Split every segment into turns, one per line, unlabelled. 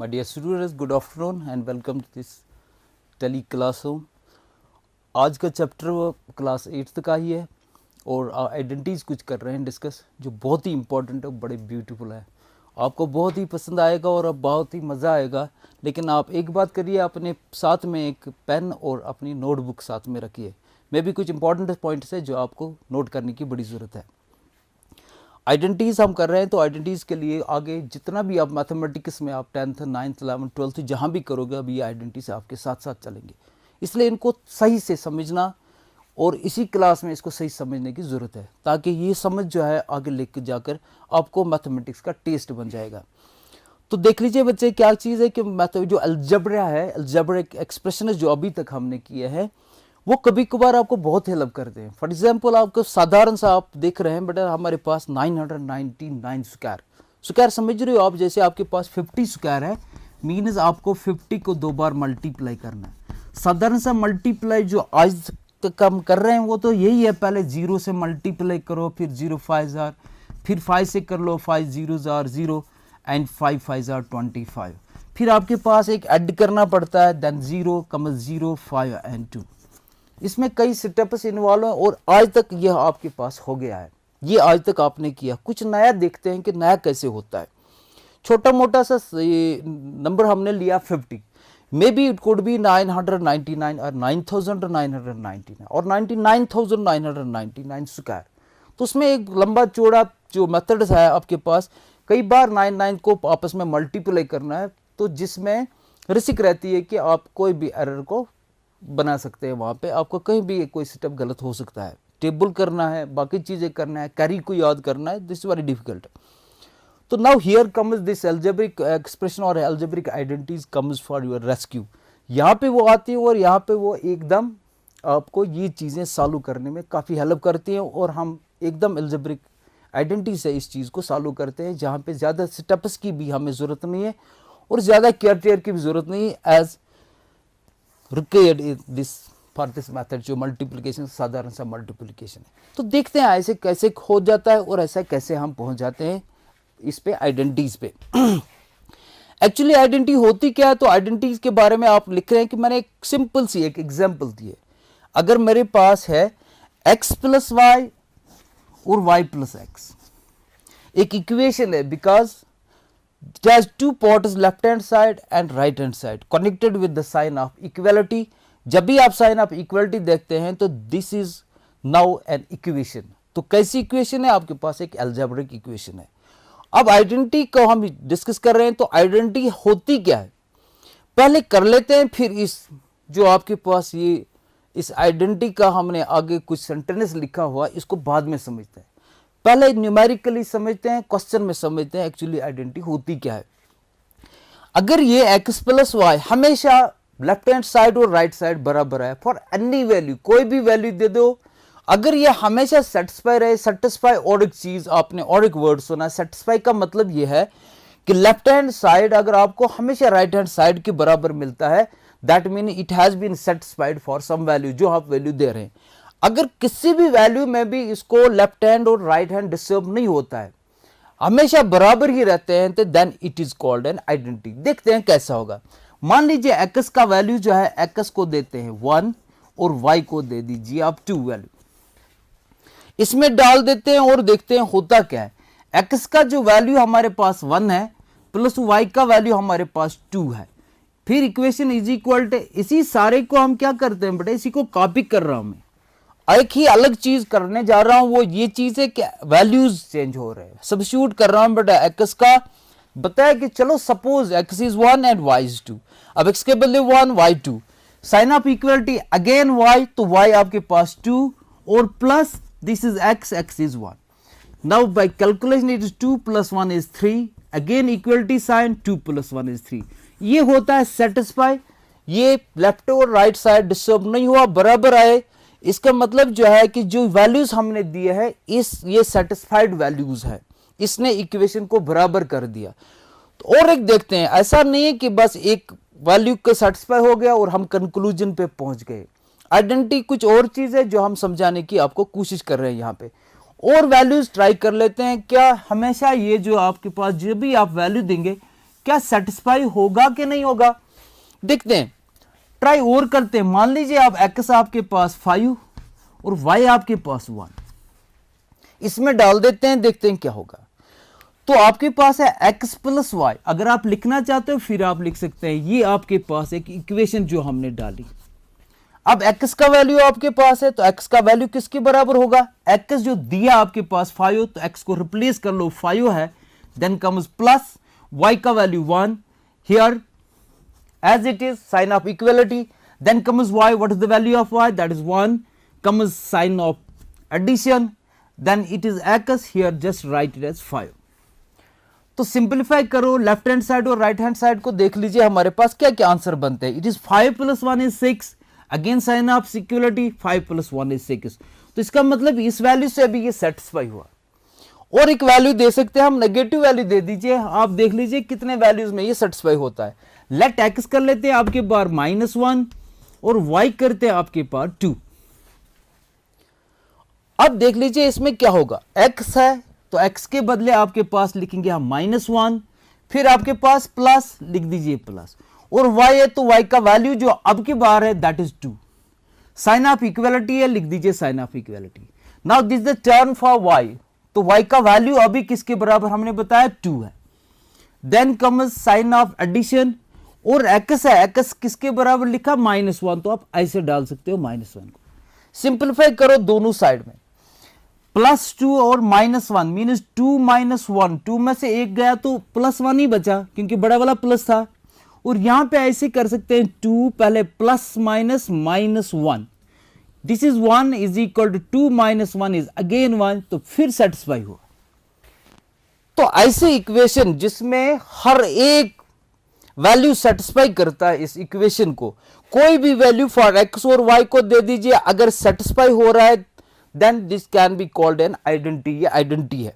My dear students, good afternoon and welcome to this tele classroom. आज का chapter class 8th का ही है और आइडेंटिटीज़ कुछ कर रहे हैं डिस्कस, जो बहुत ही इंपॉर्टेंट है, बड़े ब्यूटीफुल है। आपको बहुत ही पसंद आएगा और अब बहुत ही मज़ा आएगा। लेकिन आप एक बात करिए, अपने साथ में एक पेन और अपनी नोटबुक साथ में रखिए। मैं भी कुछ इंपॉर्टेंट पॉइंट्स है जो आपको नोट करने की बड़ी ज़रूरत है। आइडेंटिटीज़ हम कर रहे हैं, तो आइडेंटिटीज़ के लिए आगे जितना भी आप मैथमेटिक्स में आप 10th 9th 11th 12th जहाँ भी करोगे, अब ये आइडेंटिटीज़ आपके साथ साथ चलेंगे। इसलिए इनको सही से समझना और इसी क्लास में इसको सही समझने की ज़रूरत है, ताकि ये समझ जो है आगे लेकर जाकर आपको मैथमेटिक्स का टेस्ट बन जाएगा। तो देख लीजिए बच्चे, क्या चीज़ है कि जो अलजेब्रा है, अलजेब्रिक एक्सप्रेशन जो अभी तक हमने किए हैं, वो कभी कभार आपको बहुत हेल्प करते हैं। फॉर एग्जांपल, आपको साधारण सा आप देख रहे हैं बेटा, हमारे पास 999 स्क्वायर समझ रहे हो आप। जैसे आपके पास 50 स्क्वायर है, मीन्स आपको 50 को 2 बार मल्टीप्लाई करना है। साधारण सा मल्टीप्लाई जो आज तक हम कर रहे हैं वो तो यही है, पहले 0 से मल्टीप्लाई करो, फिर 0 5 जार, फिर 5 से कर लो, 5 0 जार 0 एंड 5 5 जार 25। फिर आपके पास एक ऐड करना पड़ता है, देन 0 0 5 एंड 2। इसमें कई स्टेप्स इन्वॉल्व हैं और आज तक यह आपके पास हो गया है। ये आज तक आपने किया। कुछ नया देखते हैं कि नया कैसे होता है। छोटा मोटा सा नंबर हमने लिया 50, may be it could be 999 और 9999 और 99999 स्क्वायर। तो उसमें एक लंबा चौड़ा जो मेथड है आपके पास, कई बार 99 को आपस में मल्टीप्लाई करना है, तो जिसमें रिस्क रहती है कि आप कोई भी एरर को बना सकते हैं। वहाँ पे आपको कहीं भी कोई स्टेप गलत हो सकता है। टेबल करना है, बाकी चीज़ें करना है, कैरी को याद करना है, दिस इज वेरी डिफिकल्ट। तो now here comes this algebraic expression और algebraic identities comes for your rescue. यहाँ पे वो आती है और यहाँ पे वो एकदम आपको ये चीज़ें सॉल्व करने में काफ़ी हेल्प करती हैं, और हम एकदम अलजेब्रिक आइडेंटिटी से इस चीज़ को सॉल्व करते हैं, जहाँ पे ज़्यादा स्टेप्स की भी हमें ज़रूरत नहीं है और ज़्यादा केयर की भी ज़रूरत नहीं है as required this for this method, जो मल्टीप्लिकेशन साधारण सा मल्टीप्लिकेशन है। तो देखते हैं ऐसे कैसे हो जाता है और ऐसा कैसे हम पहुंच जाते हैं इस पे, आइडेंटिटीज पे। एक्चुअली आइडेंटिटी होती क्या है, तो आइडेंटिटीज के बारे में आप लिख रहे हैं कि मैंने एक सिंपल सी एक एग्जांपल दी है। अगर मेरे पास है x प्लस वाई और y प्लस एक्स, एक इक्वेशन है, because it has two parts, left hand side and right hand side connected with the sign of equality। जब भी आप साइन ऑफ इक्वलिटी देखते हैं तो this is now an equation. तो कैसी इक्वेशन है? आपके पास एक अलजेब्रिक इक्वेशन है। अब आइडेंटिटी को हम डिस्कस कर रहे हैं, तो आइडेंटिटी होती क्या है पहले कर लेते हैं, फिर इस जो आपके पास ये इस आइडेंटिटी का हमने आगे कुछ सेंटेंस लिखा हुआ, इसको बाद में समझते हैं। पहले न्यूमेरिकली समझते हैं, क्वेश्चन में समझते हैं एक्चुअली आइडेंटिटी होती क्या है। अगर ये x प्लस वाई हमेशा लेफ्ट हैंड साइड और राइट साइड बराबर है, फॉर एनी वैल्यू, कोई भी वैल्यू दे दो, अगर ये हमेशा सेटिस्फाई रहे, सेटिस्फाई और एक चीज आपने और एक वर्ड सुना, सेटिस्फाई का मतलब ये है कि लेफ्ट हैंड साइड अगर आपको हमेशा राइट हैंड साइड के बराबर मिलता है, that mean it has been satisfied for some value, जो आप वैल्यू दे रहे हैं। अगर किसी भी वैल्यू में भी इसको लेफ्ट हैंड और राइट हैंड डिस्टर्ब नहीं होता है, हमेशा बराबर ही रहते हैं, तो then it is called an identity. देखते हैं कैसा होगा। मान लीजिए x का वैल्यू जो है, x को देते हैं 1 और y को दे दीजिए आप 2 वैल्यू, इसमें डाल देते हैं और देखते हैं होता क्या है। x का जो वैल्यू हमारे पास 1 है प्लस y का वैल्यू हमारे पास 2 है, फिर इक्वेशन इज इक्वल टू, इसी सारे को हम क्या करते हैं बेटा, इसी को कॉपी कर रहा हूं मैं, एक ही अलग चीज करने जा रहा हूं। वो ये चीज है कि वैल्यूज चेंज हो रहे हैं, सब्स्टिट्यूट कर रहा हूं बेटा। x का बताया कि चलो suppose x is 1 and y is 2, अब x के बदले 1 y 2, sign of equality again y, तो y आपके पास 2 और plus this is x is 1। Now by calculation it is 2 plus 1 is 3, again equality sign 2 plus 1 is 3। ये होता है सेटिस्फाई। ये लेफ्ट और राइट साइड डिस्टर्ब नहीं हुआ, बराबर आए, इसका मतलब जो है कि जो वैल्यूज हमने दिए हैं ये सेटिस्फाइड वैल्यूज है, इसने इक्वेशन को बराबर कर दिया। तो और एक देखते हैं, ऐसा नहीं है कि बस एक वैल्यू को सेटिस्फाई हो गया और हम कंक्लूजन पे पहुंच गए। आइडेंटिटी कुछ और चीज है जो हम समझाने की आपको कोशिश कर रहे हैं। यहाँ पे और वैल्यूज ट्राई कर लेते हैं। क्या हमेशा ये जो आपके पास जो भी आप वैल्यू देंगे, क्या सेटिस्फाई होगा कि नहीं होगा, देखते हैं, ट्राई और करते हैं। मान लीजिए आप x आपके पास 5 और y आपके पास 1, इसमें डाल देते हैं, देखते हैं क्या होगा। तो आपके पास है x प्लस वाई, अगर आप लिखना चाहते हो फिर आप लिख सकते हैं, ये आपके पास एक इक्वेशन जो हमने डाली। अब x का वैल्यू आपके पास है तो x का वैल्यू किसके बराबर होगा, x जो दिया आपके पास 5 तो x को रिप्लेस कर लो, 5 है, देन कम्स प्लस y का value 1 here as it is, sign of equality, then comes y, what is the value of y, that is 1, comes sign of addition, then it is x, here just write it as 5। तो simplify करो, left hand side और right hand side को देख लीजिए हमारे पास क्या क्या answer बनते हैं। It is 5 plus 1 is 6, again sine of equality, 5 plus 1 is 6, तो इसका मतलब इस वैल्यू से अभी ये सेटिस्फाई हुआ। और एक वैल्यू दे सकते हैं हम, नेगेटिव वैल्यू दे दीजिए, आप देख लीजिए कितने वैल्यूज में ये सेटिस्फाई होता है। लेट एक्स कर लेते हैं आपके पास -1 और वाई करते हैं आपके पास 2। अब देख लीजिए इसमें क्या होगा, x है तो x के बदले आपके पास लिखेंगे हम -1, फिर आपके पास प्लस लिख दीजिए प्लस, और y है तो y का वैल्यू जो अब की बार है that is 2। Sign of equality है, लिख दीजिए sign of equality. Now this the term for y, तो y का वैल्यू अभी किसके बराबर हमने बताया 2 है। Then comes sign of addition, और x है, x किसके बराबर लिखा -1, तो आप ऐसे डाल सकते हो -1 को। सिंप्लीफाई करो दोनों साइड में, +2 और -1 मीनस 2 - 1, 2 में से एक गया तो +1 ही बचा क्योंकि बड़ा वाला प्लस था। और यहां पे ऐसे कर सकते हैं 2 पहले plus minus -1, this is 1 is equal to 2 - 1 is again 1, तो फिर सेटिस्फाई हुआ। तो ऐसे इक्वेशन जिसमें हर एक वैल्यू सेटिस्फाई करता है इस इक्वेशन को, कोई भी वैल्यू फॉर x और y को दे दीजिए, अगर सेटिस्फाई हो रहा है then this can be called an identity, ये आइडेंटिटी है।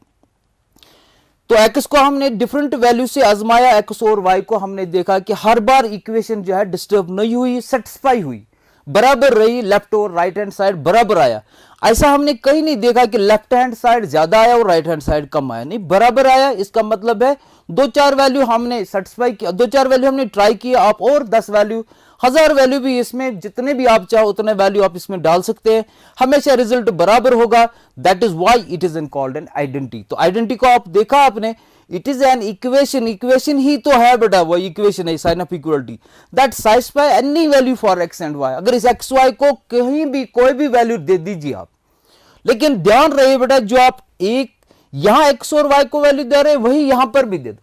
तो x को हमने डिफरेंट वैल्यू से आजमाया, x और y को हमने देखा कि हर बार इक्वेशन जो है डिस्टर्ब नहीं हुई, सेटिस्फाई हुई, बराबर रही, लेफ्ट और राइट हैंड साइड बराबर आया। ऐसा हमने कहीं नहीं देखा कि लेफ्ट हैंड साइड ज्यादा आया और राइट हैंड साइड कम आया, नहीं, बराबर आया। इसका मतलब है 2-4 वैल्यू हमने सेटिस्फाई किया, 2-4 वैल्यू हमने ट्राई किया, आप और 10 वैल्यू 1000 वैल्यू भी इसमें जितने भी आप चाहो उतने वैल्यू आप इसमें डाल सकते हैं, हमेशा रिजल्ट बराबर होगा। That is why it is called an identity. तो आइडेंटिटी को आप देखा आपने, it is an equation, equation ही तो है बेटा, वो इक्वेशन है sign of equality that satisfy any value for x and y। अगर इस x y को कहीं भी कोई भी वैल्यू दे दीजिए आप, लेकिन ध्यान रहे बेटा जो आप एक यहां x और y को वैल्यू दे रहे हैं वही यहां पर भी दे दो।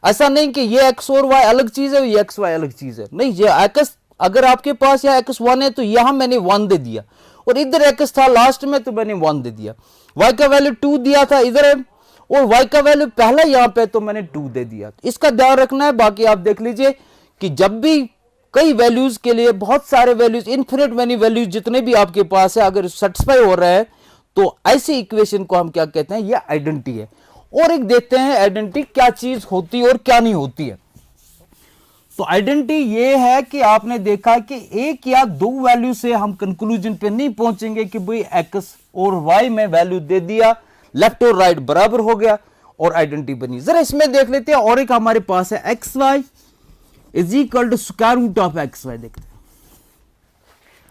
ऐसा नहीं कि ये x और y अलग चीज है, ये x y अलग चीज है, नहीं, ये x अगर आपके पास यहाँ x1 है तो यहां मैंने 1 दे दिया, और इधर x था लास्ट में तो मैंने 1 दे दिया। y का वैल्यू 2 दिया था इधर है, और y का वैल्यू पहला यहां पे तो मैंने 2 दे दिया। इसका ध्यान रखना है। बाकी आप देख लीजिए कि जब भी कई वैल्यूज के लिए बहुत सारे वैल्यूज, इन्फिनिट मैनी वैल्यूज जितने भी आपके पास है, अगर सेटिस्फाई हो रहा है तो ऐसी इक्वेशन को हम क्या कहते हैं, ये आइडेंटिटी है। और एक देखते हैं आइडेंटिटी क्या चीज होती है और क्या नहीं होती है। तो आइडेंटिटी ये है कि आपने देखा कि एक या दो वैल्यू से हम कंक्लूजन पे नहीं पहुंचेंगे कि भाई x और y में वैल्यू दे दिया, लेफ्ट और राइट बराबर हो गया और आइडेंटिटी बनी। जरा इसमें देख लेते हैं, और एक हमारे पास है xy is equal to square root of xy। देखते हैं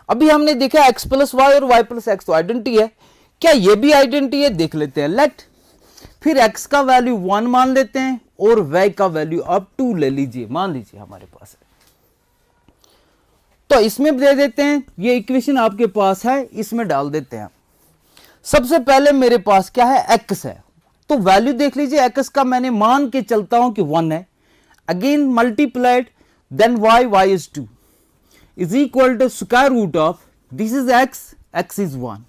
अभी हमने देखा x प्लस वाई और y प्लस एक्स तो आइडेंटिटी है, क्या ये भी आइडेंटिटी है, देख लेते हैं। लेट फिर x का वैल्यू 1 मान लेते हैं और y का वैल्यू अब 2 ले लीजिए, मान लीजिए हमारे पास है, तो इसमें दे देते हैं। ये इक्वेशन आपके पास है, इसमें डाल देते हैं। सबसे पहले मेरे पास क्या है, x है, तो वैल्यू देख लीजिए x का, मैंने मान के चलता हूं कि 1 है, again multiplied then y is 2 is equal to square root of this is x is 1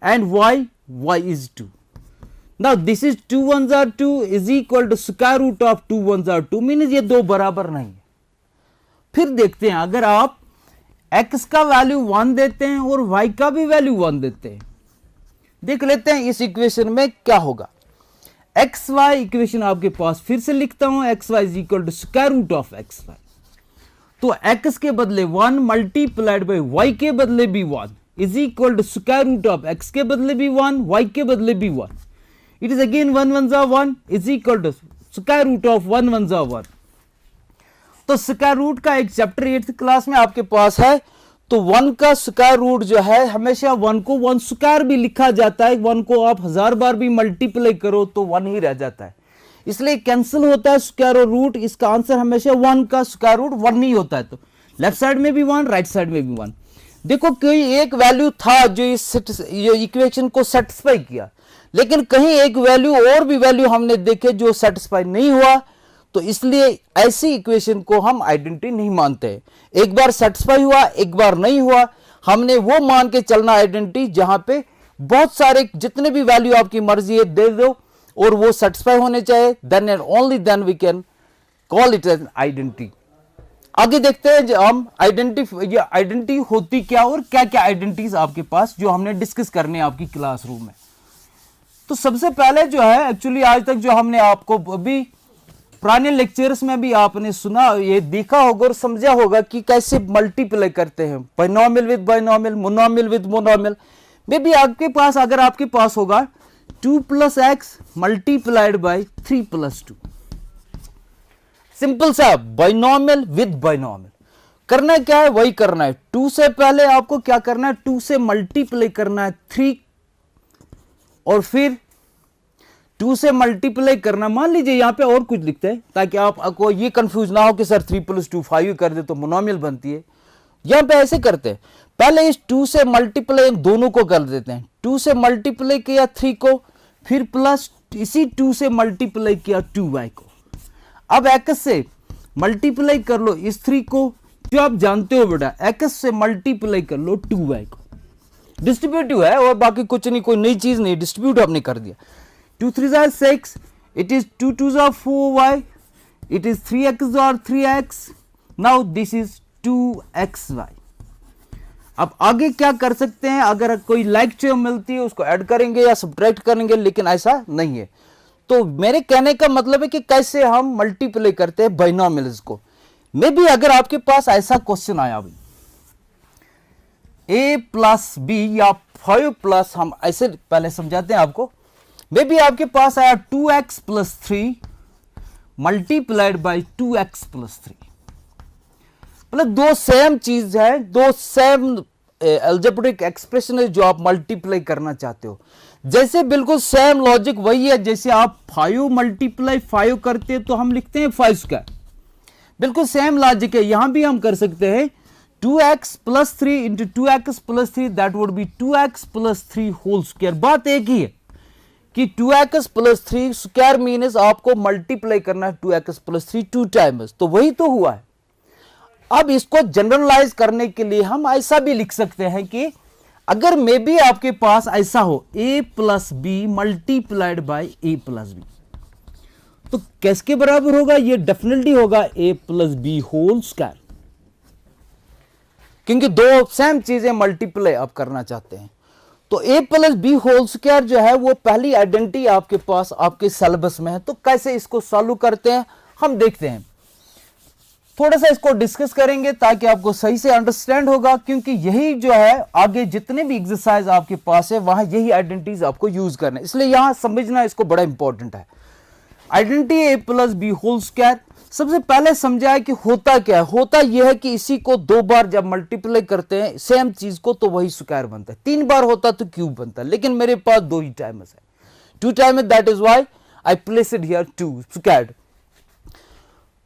and y is 2. Now this is 2 1s are 2 is equal to square root of 2 1s are 2, means ये दो बराबर नहीं है। फिर देखते हैं अगर आप x का वैल्यू 1 देते हैं और y का भी वैल्यू 1 देते हैं, देख लेते हैं इस इक्वेशन में क्या होगा। एक्स वाई इक्वेशन आपके पास फिर से लिखता हूं, x y is equal to square root of x y, तो x के बदले 1 मल्टीप्लाइड बाई y के बदले भी 1 is equal to square root of x के बदले भी 1 y के बदले भी 1, it is again 1 1 1 is equal to square root of 1 1 1, तो स्क्वायर रूट का एक चैप्टर 8th क्लास में आपके पास है। तो 1 का स्क्वायर रूट जो है, हमेशा 1 को 1 स्क्वायर भी लिखा जाता है, 1 को आप 1000 बार भी मल्टीप्लाई करो तो 1 ही रह जाता है, इसलिए कैंसिल होता है स्क्वायर और रूट। इसका आंसर हमेशा 1 का स्क्वायर रूट 1 ही होता है। तो लेफ्ट साइड में भी 1, राइट साइड में भी 1। देखो कोई एक वैल्यू था जो इस इक्वेशन को सेटिस्फाई किया, लेकिन कहीं एक वैल्यू और भी वैल्यू हमने देखे जो सेटिस्फाई नहीं हुआ, तो इसलिए ऐसी इक्वेशन को हम आइडेंटिटी नहीं मानते। एक बार सेटिस्फाई हुआ, एक बार नहीं हुआ, हमने वो मान के चलना आइडेंटिटी जहां पे बहुत सारे जितने भी वैल्यू आपकी मर्जी है दे दो और वो सेटिस्फाई होने चाहिए, then and only then we can call it as identity. आगे देखते हैं जो हम आइडेंटिटी होती क्या और क्या क्या आइडेंटिटीज आपके पास जो हमने डिस्कस करने हैं आपकी क्लासरूम में। तो सबसे पहले जो है, एक्चुअली आज तक जो हमने आपको अभी पुराने लेक्चर्स में भी आपने सुना, ये देखा होगा और समझा होगा कि कैसे मल्टीप्लाई करते हैं, binomial with binomial, monomial with monomial. May be आपके पास, अगर आपके पास होगा 2 + x मल्टीप्लाइड बाय 3 + 2, सिंपल सा बाइनोमियल विद बाइनोमियल। करना क्या है, वही करना है। 2 से पहले आपको क्या करना है, 2 से मल्टीप्लाई करना है 3, और फिर 2 से मल्टीप्लाई करना, मान लीजिए यहां पे और कुछ लिखते हैं ताकि आपको ये कंफ्यूज ना हो कि सर 3 + 2 5 कर दे तो मोनोमियल बनती है। यहां पे ऐसे करते हैं, पहले इस 2 से मल्टीप्लाई दोनों को कर देते हैं। 2 से मल्टीप्लाई किया 3 को, फिर प्लस इसी 2 से मल्टीप्लाई किया 2y को। अब x से मल्टीप्लाई कर लो इस 3 को, जो आप जानते हो बेटा, x से मल्टीप्लाई कर लो 2y को। डिस्ट्रीब्यूटिव है और बाकी कुछ नहीं, कोई नई चीज नहीं, डिस्ट्रीब्यूट आपने कर दिया। 2 3 are 6, it is 2 2 are 4y, it is 3x are 3x, now this is 2xy। अब आगे क्या कर सकते हैं, अगर कोई लाइक चीज मिलती है उसको ऐड करेंगे या सब्ट्रैक्ट करेंगे, लेकिन ऐसा नहीं है। तो मेरे कहने का मतलब है कि कैसे हम मल्टीप्लाई करते हैं बाइनोमियल्स को। मे बी अगर आपके पास ऐसा क्वेश्चन आया भाई, a + b या 5 +, हम ऐसे पहले समझाते हैं आपको। मे बी आपके पास आया 2x + 3 मल्टीप्लाइड बाय 2x + 3, मतलब दो सेम चीज है, दो सेम अलजेब्रिक एक्सप्रेशन है जो आप मल्टीप्लाई करना चाहते हो। जैसे बिल्कुल सेम लॉजिक वही है, जैसे आप 5 × 5 करते हैं तो हम लिखते हैं 5², बिल्कुल सेम लॉजिक है। यहां भी हम कर सकते हैं 2x + 3 × 2x + 3, that would be 2x + 3 whole square. बात एक ही है कि 2x + 3 स्क्वायर मीन्स आपको मल्टीप्लाई करना है 2x + 3 2 टाइम्स, तो वही तो हुआ है। अब इसको जनरलाइज करने के लिए हम ऐसा भी लिख सकते हैं कि अगर मे बी आपके पास ऐसा हो a + b multiplied by a + b, तो किसके बराबर होगा, ये डेफिनेटली होगा a + b होल स्क्वायर, क्योंकि दो सेम चीजें मल्टीप्लाई आप करना चाहते हैं। तो a + b होल स्क्वायर जो है वो पहली आइडेंटिटी आपके पास आपके सिलेबस में है। तो कैसे इसको सॉल्व करते हैं हम देखते हैं, थोड़ा सा इसको डिस्कस करेंगे ताकि आपको सही से अंडरस्टैंड होगा, क्योंकि यही जो है आगे जितने भी एक्सरसाइज आपके पास है वहां यही आइडेंटिटीज आपको यूज करना है, इसलिए यहां समझना इसको बड़ा इंपॉर्टेंट है। Identity a + b whole square, सबसे पहले समझाया कि होता क्या है। होता यह है कि इसी को 2 बार जब मल्टीप्लाई करते हैं सेम चीज को तो वही स्क्वायर बनता है, 3 बार होता तो क्यूब बनता है, लेकिन मेरे पास 2 ही टाइम्स है, 2 times, that is why I place it here 2 squared.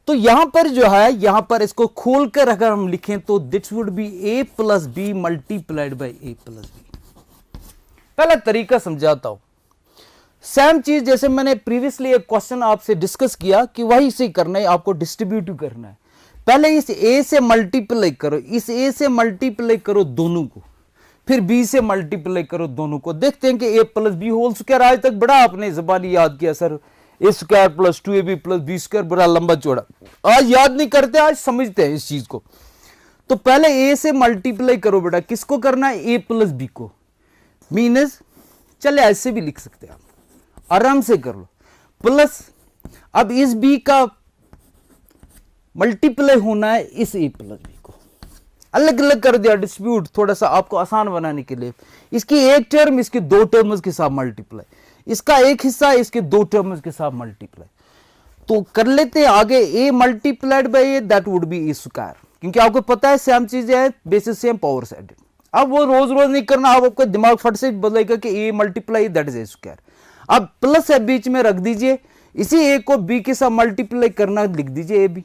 तो यहां पर जो है, यहां पर इसको खोलकर अगर हम लिखें तो this would be a + b multiplied by a + b। पहला तरीका समझाता हूं, सेम चीज जैसे मैंने प्रीवियसली एक क्वेश्चन आपसे डिस्कस किया कि वही से करना है, आपको डिस्ट्रीब्यूटिव करना है। पहले इस a से मल्टीप्लाई करो, इस a से मल्टीप्लाई करो दोनों को, फिर b से मल्टीप्लाई करो दोनों को। देखते हैं कि a + b होल स्क्वायर आज तक बड़ा आपने ज़बानी याद किया, सर a² + 2ab + b², बड़ा लंबा चौड़ा, आज याद नहीं करते, आज समझते हैं इस चीज को। तो पहले a से मल्टीप्लाई करो बेटा, किसको करना है, a + b को, मीनस चले ऐसे भी लिख सकते हैं आप, आराम से कर लो, प्लस अब इस b का मल्टीप्लाई होना है इस a + b को, अलग अलग कर दिया डिस्ट्रीब्यूट, थोड़ा सा आपको आसान बनाने के लिए। इसकी एक टर्म इसके 2 टर्म्स के साथ मल्टीप्लाई, इसका एक हिस्सा इसके 2 टर्म्स के साथ मल्टीप्लाई। तो कर लेते हैं आगे a multiplied by A, that would be A square, क्योंकि आपको पता है सेम चीजें है, बेसिस सेम पावर से एडेड। अब वो रोज रोज नहीं करना, अब आपका दिमाग फट से बदलेगा कि a multiply that is a square. अब प्लस है बीच में रख दीजिए, इसी a को b के साथ मल्टीप्लाई करना, लिख दीजिए ab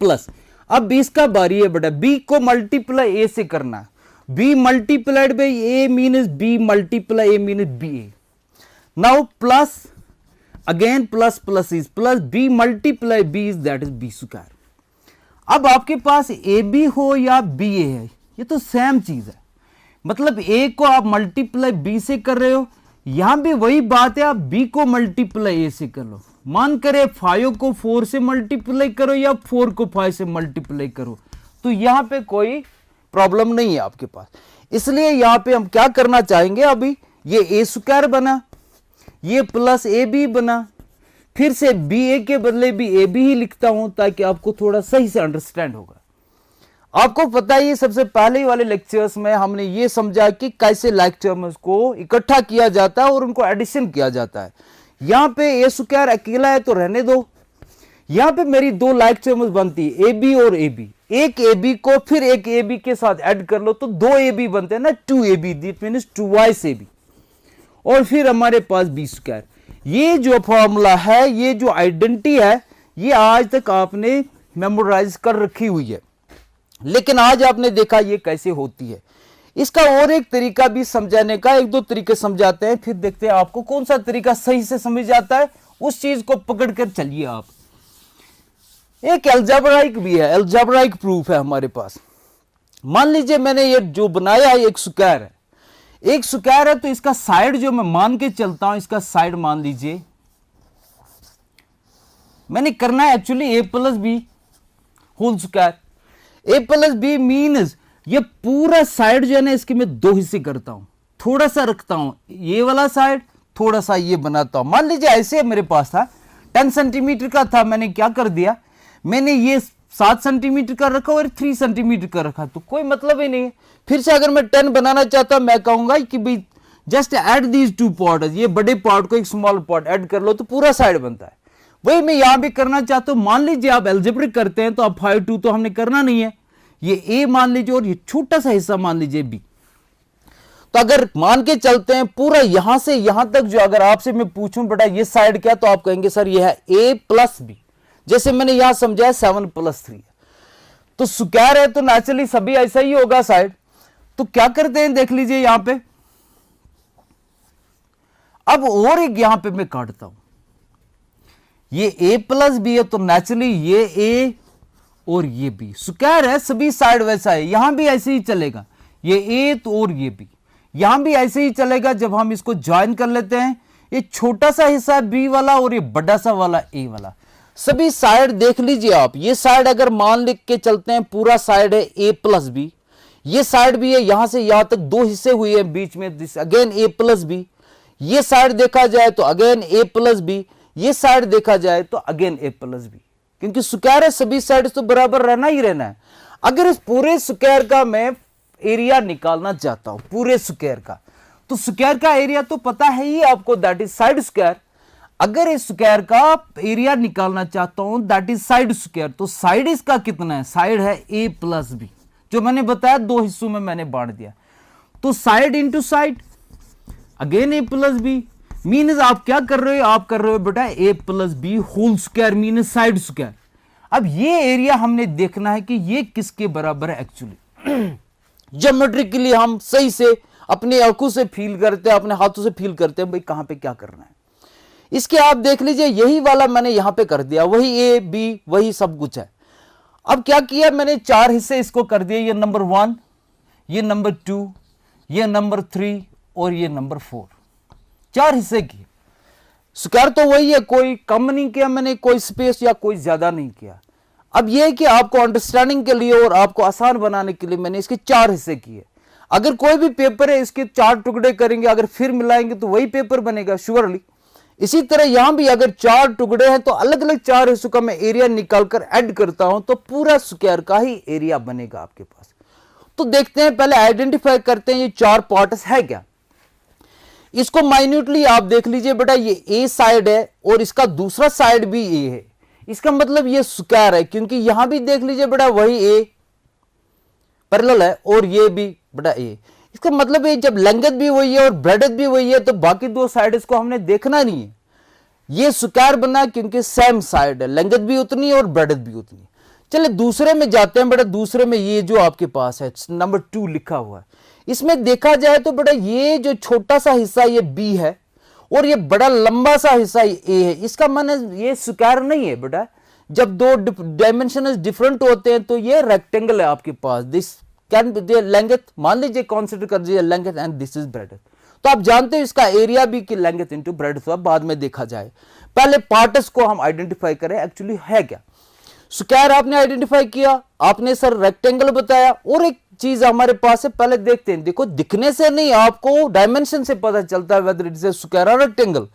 प्लस। अब b का बारी है बेटा, b को मल्टीप्लाई a से करना, b multiplied by a means b multiply a means ba। Now plus again plus plus is plus, b multiply b is that is b square. अब आपके पास ab हो या ba है, ये तो सेम चीज है, मतलब a को आप मल्टीप्लाई b से कर रहे हो, यहां भी वही बात है, आप b को मल्टीप्लाई a से कर लो। मान करे 5 को 4 से मल्टीप्लाई करो या 4 को 5 से मल्टीप्लाई करो, तो यहां पे कोई प्रॉब्लम नहीं है आपके पास। इसलिए यहां पे हम क्या करना चाहेंगे, अभी ये a स्क्वायर बना, ये प्लस ए बी बना, फिर से बी ए के बदले भी ए बी ही लिखता हूं ताकि आपको थोड़ा सही से अंडरस्टैंड होगा। आपको पता है, ये सबसे पहले वाले लेक्चर्स में हमने ये समझा कि कैसे लाइक टर्म्स को इकट्ठा किया जाता है और उनको एडिशन किया जाता है। यहां पे ए स्क्वायर अकेला है तो रहने दो, यहां पे मेरी दो लाइक टर्म्स बनती है, ए बी और ए बी। एक ए बी को फिर एक ए बी के साथ ऐड कर लो तो दो ए बी बनते हैं ना, 2ab, that means 2y A B, और फिर हमारे पास बी स्क्वायर। ये जो फॉर्मूला है, ये जो आइडेंटिटी है, ये आज तक आपने मेमोराइज कर रखी हुई है, लेकिन आज आपने देखा ये कैसे होती है। इसका और एक तरीका भी समझाने का, एक दो तरीके समझाते हैं, फिर देखते हैं आपको कौन सा तरीका सही से समझ आता है, उस चीज को पकड़ कर चलिए आप। एक एल्जेब्राइक भी है, एल्जेब्राइक प्रूफ है हमारे पास। मान लीजिए मैंने ये जो बनाया है एक स्क्वायर है, एक स्क्वायर है, तो इसका साइड जो मैं मान के चलता हूं, इसका साइड मान लीजिए मैंने करना है actually a plus b whole square. a plus b means ये पूरा साइड जो है ना, इसके मैं दो हिस्से करता हूं, थोड़ा सा रखता हूं ये वाला साइड, थोड़ा सा ये बनाता हूं। मान लीजिए ऐसे मेरे पास था 10 सेंटीमीटर का था, मैंने क्या कर दिया, मैंने ये 7 सेंटीमीटर का रखा और 3 सेंटीमीटर का रखा, तो कोई मतलब ही नहीं है। फिर से अगर मैं 10 बनाना चाहता, मैं कहूंगा कि भाई just add these two part, ये बड़े पार्ट को एक स्मॉल पार्ट ऐड कर लो तो पूरा साइड बनता है। वही मैं यहां भी करना चाहता हूं। मान लीजिए आप एल्जेब्रिक करते हैं तो आप 5 2 तो हमने करना नहीं है, ये a मान लीजिए और ये छोटा सा हिस्सा मान लीजिए b। तो अगर मान के चलते हैं पूरा यहां से यहां तक, जो अगर आपसे मैं पूछूं बेटा ये साइड क्या, तो आप कहेंगे सर ये है a प्लस बी, जैसे मैंने यहां समझाया 7 प्लस 3, तो स्क्वायर है तो नेचुरली सभी ऐसा ही होगा साइड। तो क्या करते हैं देख लीजिए यहां पे, अब और एक यहां पे मैं काटता हूं, ये a प्लस बी है तो नेचुरली ये a और ये b, स्क्वायर है सभी साइड वैसा है, यहां भी ऐसे ही चलेगा, ये a तो और ये b, यहां भी ऐसे ही चलेगा। जब हम इसको ज्वाइन कर लेते हैं, ये छोटा सा हिस्सा b वाला और ये बड़ा सा वाला a वाला, सभी साइड देख लीजिए आप। ये साइड अगर मान लिख के चलते हैं, पूरा साइड है a प्लस बी, ये साइड भी है, यहां से यहां तक दो हिस्से हुए हैं बीच में, this again a plus b. ये साइड देखा जाए तो अगेन a प्लस बी, ये साइड देखा जाए तो अगेन a प्लस बी, क्योंकि स्क्वायर है सभी साइड तो बराबर रहना ही रहना है। अगर इस पूरे स्क्वायर का मैं एरिया निकालना चाहता हूं, पूरे स्क्वायर का, तो स्क्वायर का एरिया तो पता है ही आपको, दैट इज साइड स्क्वायर। अगर इस स्क्वायर का एरिया निकालना चाहता हूं, दैट इज साइड स्क्वायर, तो साइड इसका कितना है, साइड है a प्लस बी, जो मैंने बताया दो हिस्सों में मैंने बांट दिया। तो side into side again a plus b, means आप क्या कर रहे हो, आप कर रहे हो बेटा a plus b whole square means side square. अब ये एरिया हमने देखना है कि ये किसके बराबर है एक्चुअली। ज्योमेट्रिकली हम सही से अपनी आंखों से फील करते हैं, अपने हाथों से फील करते हैं भाई कहां पे क्या करना है। इसके आप देख लीजिए, यही वाला मैंने यहां पे कर दिया, वही a b वही सब कुछ है। अब क्या किया मैंने, 4 हिस्से इसको कर दिए, ये नंबर 1, ये नंबर 2, ये नंबर 3 और ये नंबर 4, 4 हिस्से किए। स्क्वायर तो वही है, कोई कम नहीं किया मैंने, कोई स्पेस या कोई ज्यादा नहीं किया। अब यह है कि आपको अंडरस्टैंडिंग के लिए और आपको आसान बनाने के लिए मैंने इसके 4 हिस्से किए। अगर कोई भी पेपर है इसके 4 टुकड़े करेंगे, अगर फिर मिलाएंगे तो वही पेपर बनेगा श्योरली। इसी तरह यहां भी अगर 4 टुकड़े हैं तो अलग अलग 4 हिस्सों का मैं एरिया निकालकर ऐड करता हूं तो पूरा स्क्वायर का ही एरिया बनेगा आपके पास। तो देखते हैं, पहले आइडेंटिफाई करते हैं ये 4 पार्ट्स है क्या। इसको माइन्यूटली आप देख लीजिए बेटा, ये ए साइड है और इसका दूसरा साइड भी ए है, इसका मतलब ये स्क्वायर है, क्योंकि यहां भी देख लीजिए बेटा वही ए पैरेलल है और ये भी बेटा ए। इसका मतलब है जब लेंथ भी वही है और ब्रेडथ भी वही है तो बाकी दो साइड को हमने देखना नहीं है, ये स्क्वायर बना क्योंकि सेम साइड है, लेंथ भी उतनी है और ब्रेडथ भी उतनी है। चलिए दूसरे में जाते हैं बेटा। दूसरे में ये जो आपके पास है नंबर 2 लिखा हुआ है, इसमें देखा जाए तो बेटा ये जो छोटा सा हिस्सा ये बी है और ये बड़ा लंबा सा हिस्सा ये ए है। इसका मतलब ये स्क्वायर नहीं है बेटा, जब दो डायमेंशन डिफरेंट होते हैं तो ये रेक्टेंगल है आपके पास। दिस कैन लेंथ, मान लीजिए कंसीडर कर लीजिए length and this is breadth, तो आप जानते हो इसका एरिया भी कि लेंथ इनटू ब्रेडथ हुआ, बाद में देखा जाए। पहले पार्ट्स को हम आइडेंटिफाई करें एक्चुअली है क्या। स्क्वायर आपने आइडेंटिफाई किया, आपने सर रेक्टेंगल बताया, और एक चीज हमारे पास है पहले देखते हैं। देखो दिखने से नहीं, आपको डायमेंशन से पता चलता है वेदर इट इज स्क्वायर और रेक्टेंगल।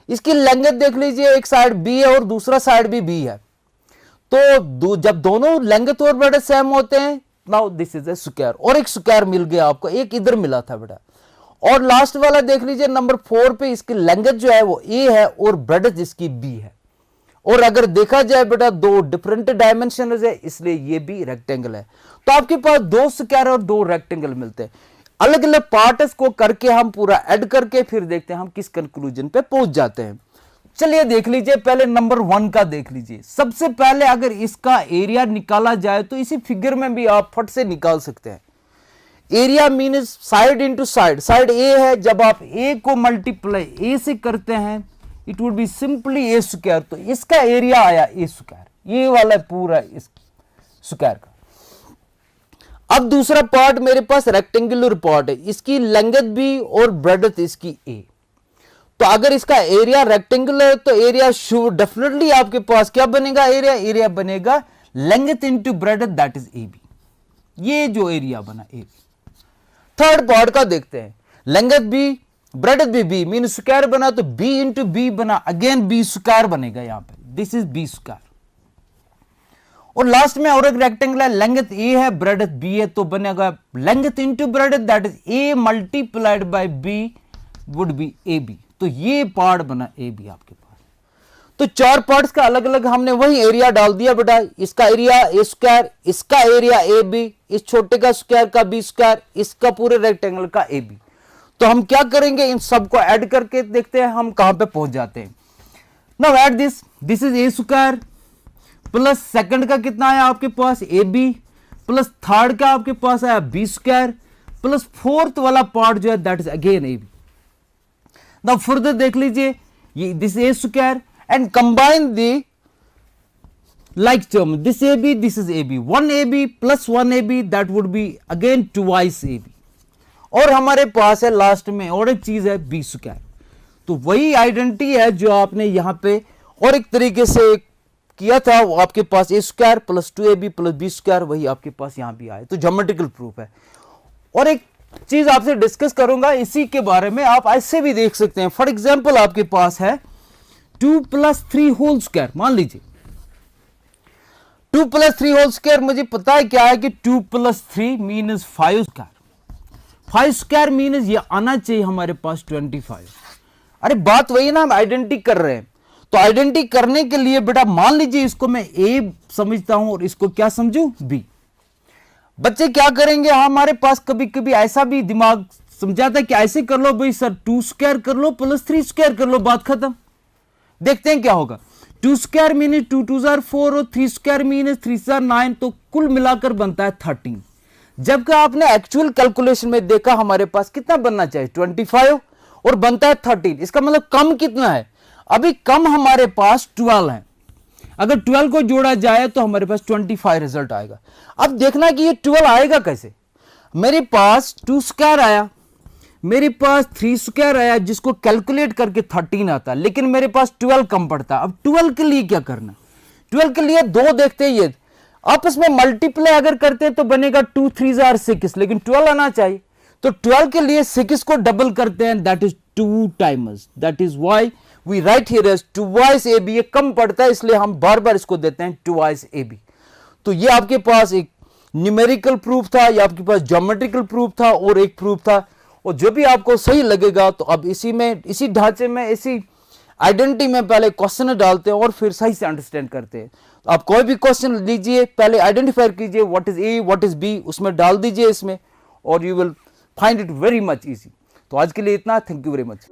इसकी लेंथ देख लीजिए, एक साइड बी है और दूसरा साइड भी बी है, तो जब दोनों लेंथ और ब्रेडथ सेम होते हैं, now this is a square. और एक स्क्वायर मिल गया आपको, एक इधर मिला था बेटा। और लास्ट वाला देख लीजिए नंबर 4 पे, इसकी लेंथ जो है वो ए है और ब्रेडथ इसकी बी है। और अगर देखा जाए बेटा दो डिफरेंट डायमेंशन है, इसलिए ये भी रेक्टेंगल है। तो आपके पास दो स्क्वायर और दो रेक्टेंगल मिलते हैं। अलग अलग पार्ट्स को करके हम पूरा ऐड करके फिर देखते हैं हम किस कंक्लूजन पे पहुंच जाते हैं। चलिए देख लीजिए, पहले नंबर 1 का देख लीजिए। सबसे पहले अगर इसका एरिया निकाला जाए तो इसी फिगर में भी आप फट से निकाल सकते हैं। Area mean side into side, side A है, जब आप ए को मल्टीप्लाई ए से करते हैं it would be simply A square, तो इसका एरिया आया ए स्क्वायर, ये वाला पूरा इस स्क्वायर का। अब दूसरा पार्ट मेरे पास रेक्टेंगुलर पार्ट है, इसकी लेंथ भी और ब्रेडथ इसकी ए। तो अगर इसका एरिया रेक्टेंगुलर है तो एरिया डेफिनेटली आपके पास क्या बनेगा, एरिया बनेगा length into breadth that is a b. ये जो एरिया बना ए बी। थर्ड पार्ट का देखते हैं, लेंथ भी ब्रेडथ भी बी, मीन स्क्वायर बना तो बी इंटू बी बना, अगेन बी स्क्वायर बनेगा यहां पे, दिस इज बी स्क्वायर। और लास्ट में और एक रेक्टेंगल है, लेंथ ए है ब्रेडथ बी है, तो बनेगा length into breadth that is a multiplied by b would be a b. तो ये पार्ट बना ए बी आपके पास। तो चार पार्ट्स का अलग अलग हमने वही एरिया डाल दिया बेटा। इसका एरिया ए स्क्वायर, इसका एरिया ए बी, इस छोटे का स्क्वायर का बी स्क्वायर, इसका पूरे रेक्टेंगल का ए बी। तो हम क्या करेंगे, इन सबको ऐड करके देखते हैं हम कहां पे पहुंच जाते हैं। Now add this is a square plus second का कितना आया आपके पास ए बी, प्लस थर्ड का आपके पास आया बी स्क्वायर, प्लस फोर्थ वाला पार्ट जो है that is again a b. Now further देख लीजिए, ये this a square and combine the like term, this AB, this is AB, 1AB plus 1AB that would be again twice AB। और हमारे पास है लास्ट में और एक चीज है बी स्क्वायर। तो वही आइडेंटिटी है जो आपने यहां पे और एक तरीके से किया था, वो आपके पास A square plus 2AB plus B square, वही आपके पास यहां भी आए, तो ज्योमेट्रिकल प्रूफ है। और एक चीज आपसे डिस्कस करूंगा इसी के बारे में, आप ऐसे भी देख सकते हैं। फॉर एग्जाम्पल आपके पास है 2 + 3 होल स्क्वायर, मान लीजिए 2 + 3 होल स्क्वायर, मुझे पता है क्या है कि 2 + 3 मीन्स 5 स्क्वायर, 5 स्क्वायर मीन्स ये आना चाहिए हमारे पास 25। अरे बात वही ना, हम आइडेंटिटी कर रहे हैं। तो आइडेंटिटी करने के लिए बेटा मान लीजिए इसको मैं ए समझता हूं और इसको क्या समझू बी। बच्चे क्या करेंगे, हमारे पास कभी कभी ऐसा भी दिमाग समझाता है कि ऐसे कर लो भाई सर, 2 स्क्वायर कर लो प्लस 3 स्क्वायर कर लो, बात खत्म। देखते हैं क्या होगा। 2 स्क्वायर मीन 2 2 जार 4 और 3 स्क्वायर मीन 3 जार 9, तो कुल मिलाकर बनता है 13। जबकि आपने एक्चुअल कैलकुलेशन में देखा हमारे पास कितना बनना चाहिए 25 और बनता है 13। इसका मतलब कम कितना है, अभी कम हमारे पास 12 है। अगर 12 को जोड़ा जाए तो हमारे पास 25 रिजल्ट आएगा। अब देखना कि ये 12 आएगा कैसे। मेरे पास 2 स्क्वायर आया, मेरे पास 3 स्क्वायर आया, जिसको कैलकुलेट करके 13 आता है, लेकिन मेरे पास 12 कम पड़ता है। अब 12 के लिए क्या करना, 12 के लिए 2 देखते हैं, ये आपस में मल्टीप्लाई अगर करते हैं तो बनेगा 2 3 जार 6, लेकिन 12 आना चाहिए। तो 12 के लिए 6 को डबल करते हैं, that is 2 times, that is why we write here as twice a b. ये कम पड़ता है इसलिए हम बार बार इसको देते हैं ट्वाइस ए बी। तो ये आपके पास एक न्यूमेरिकल प्रूफ था, ये आपके पास ज्योमेट्रिकल प्रूफ था और एक प्रूफ था। और जो भी आपको सही लगेगा तो अब इसी ढांचे में, इसी आइडेंटिटी में पहले क्वेश्चन डालते हैं और फिर सही से अंडरस्टैंड करते हैं। तो आप कोई भी क्वेश्चन लीजिए, पहले आइडेंटिफाई कीजिए what is a, what is b, उसमें डाल दीजिए इसमें, और you will find it very much easy. तो आज के लिए इतना, थैंक यू वेरी मच।